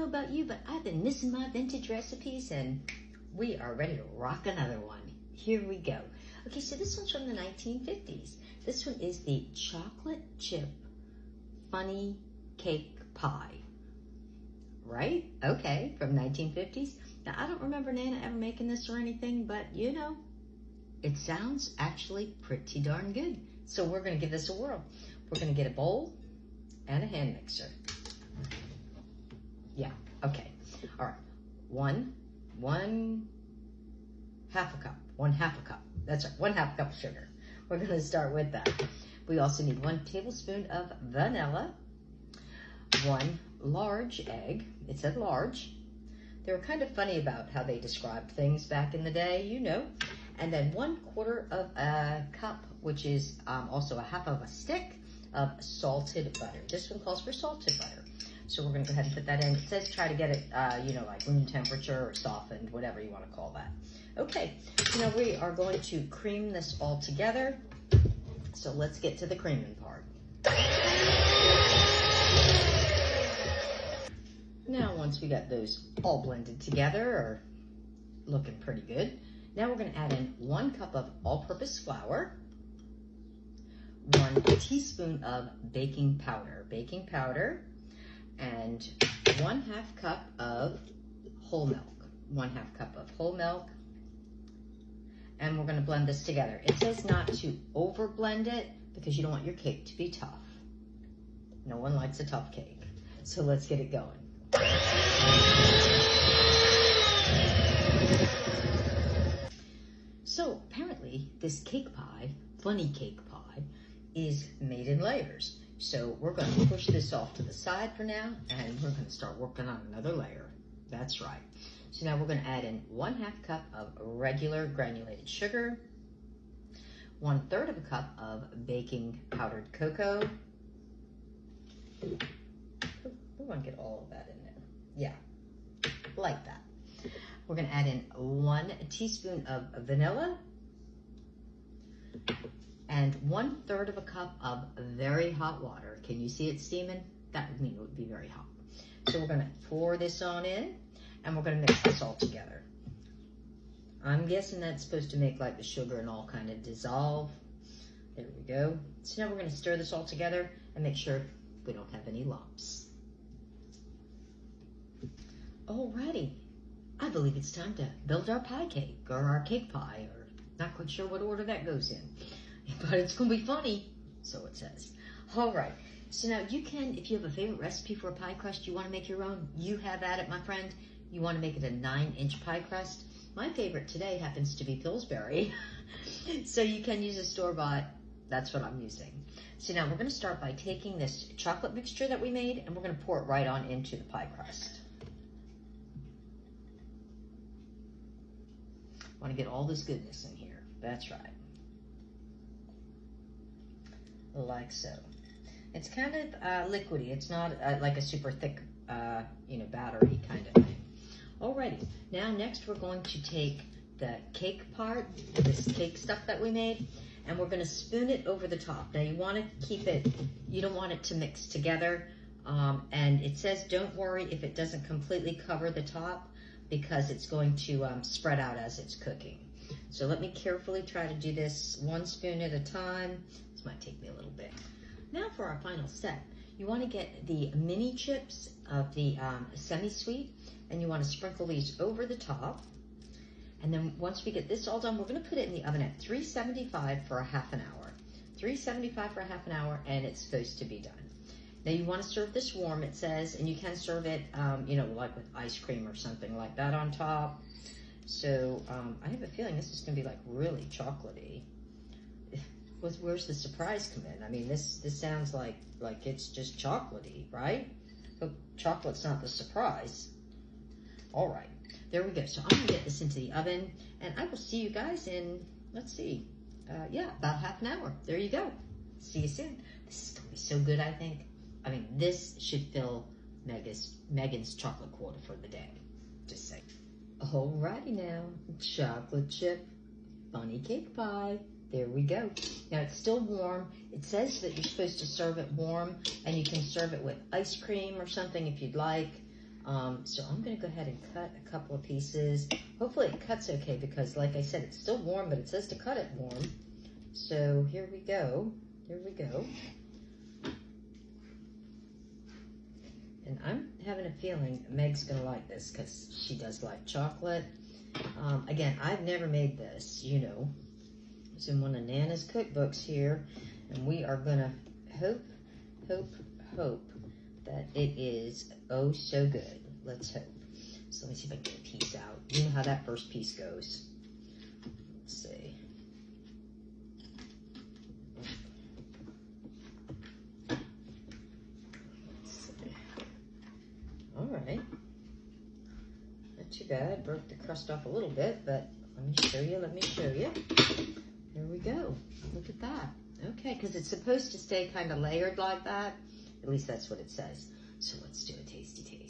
about you, but I've been missing my vintage recipes, and we are ready to rock another one. Here we go. Okay, so this one's from the 1950s. This one is the chocolate chip funny cake pie. Right? Okay, from 1950s. Now, I don't remember Nana ever making this or anything, but you know, it sounds actually pretty darn good. So we're going to give this a whirl. We're going to get a bowl and a hand mixer. Yeah, okay. All right. One half a cup. That's right, 1/2 cup of sugar. We're going to start with that. We also need 1 tablespoon of vanilla, 1 large egg. It said large. They were kind of funny about how they described things back in the day, you know. And then 1/4 of a cup, which is also 1/2 of a stick of salted butter. This one calls for salted butter. So we're going to go ahead and put that in. It says try to get it, you know, like room temperature or softened, whatever you want to call that. Okay, so now we are going to cream this all together. So let's get to the creaming part. Now, once we got those all blended together, or looking pretty good, now we're going to add in 1 cup of all-purpose flour, 1 teaspoon of baking powder, and 1/2 cup of whole milk. 1/2 cup of whole milk. And we're going to blend this together. It says not to over blend it because you don't want your cake to be tough. No one likes a tough cake. So let's get it going. So apparently this cake pie, funny cake pie, is made in layers. So we're going to push this off to the side for now, and we're going to start working on another layer. That's right. So now we're going to add in 1/2 cup of regular granulated sugar, 1/3 of a cup of baking powdered cocoa. We want to get all of that in there. Yeah, like that. We're going to add in 1 teaspoon of vanilla and 1/3 of a cup of very hot water. Can you see it steaming? That would mean it would be very hot. So we're going to pour this on in, and we're going to mix this all together. I'm guessing that's supposed to make like the sugar and all kind of dissolve. There we go. So now we're going to stir this all together and make sure we don't have any lumps. Alrighty, I believe it's time to build our pie cake, or our cake pie, or not quite sure what order that goes in. But it's going to be funny, so it says. All right, so now you can, if you have a favorite recipe for a pie crust, you want to make your own, you have at it, my friend. You want to make it a 9-inch pie crust. My favorite today happens to be Pillsbury. So you can use a store-bought. That's what I'm using. So now we're going to start by taking this chocolate mixture that we made, and we're going to pour it right on into the pie crust. Want to get all this goodness in here. That's right. Like so. It's kind of liquidy. It's not like a super thick, you know, battery kind of thing. Alrighty. Now next we're going to take the cake part, this cake stuff that we made, and we're going to spoon it over the top. Now you want to keep it, you don't want it to mix together. And it says don't worry if it doesn't completely cover the top, because it's going to spread out as it's cooking. So let me carefully try to do this 1 spoon at a time. This might take me a little bit. Now for our final step, you want to get the mini chips of the semi-sweet, and you want to sprinkle these over the top. And then once we get this all done, we're going to put it in the oven at 375 for a half an hour. 375 for a half an hour, and it's supposed to be done. Now you want to serve this warm, it says, and you can serve it, you know, like with ice cream or something like that on top. So I have a feeling this is going to be like really chocolatey. Where's the surprise come in? I mean, this sounds like it's just chocolatey, right? But chocolate's not the surprise. All right, there we go. So I'm going to get this into the oven, and I will see you guys in, let's see, yeah, about half an hour. There you go. See you soon. This is going to be so good, I think. I mean, this should fill Megan's chocolate quota for the day. Just saying. Alrighty now, chocolate chip funny cake pie. There we go. Now it's still warm. It says that you're supposed to serve it warm, and you can serve it with ice cream or something if you'd like. So I'm going to go ahead and cut a couple of pieces. Hopefully it cuts okay because, like I said, it's still warm, but it says to cut it warm. So here we go. Here we go. And I'm having a feeling Meg's going to like this because she does like chocolate. Again, I've never made this, you know. It's in one of Nana's cookbooks here. And we are going to hope that it is oh so good. Let's hope. So let me see if I can get a piece out. You know how that first piece goes. Let's see. All right. Not too bad. Broke the crust off a little bit, but let me show you. Let me show you. Here we go. Look at that. Okay, because it's supposed to stay kind of layered like that. At least that's what it says. So let's do a tasty taste.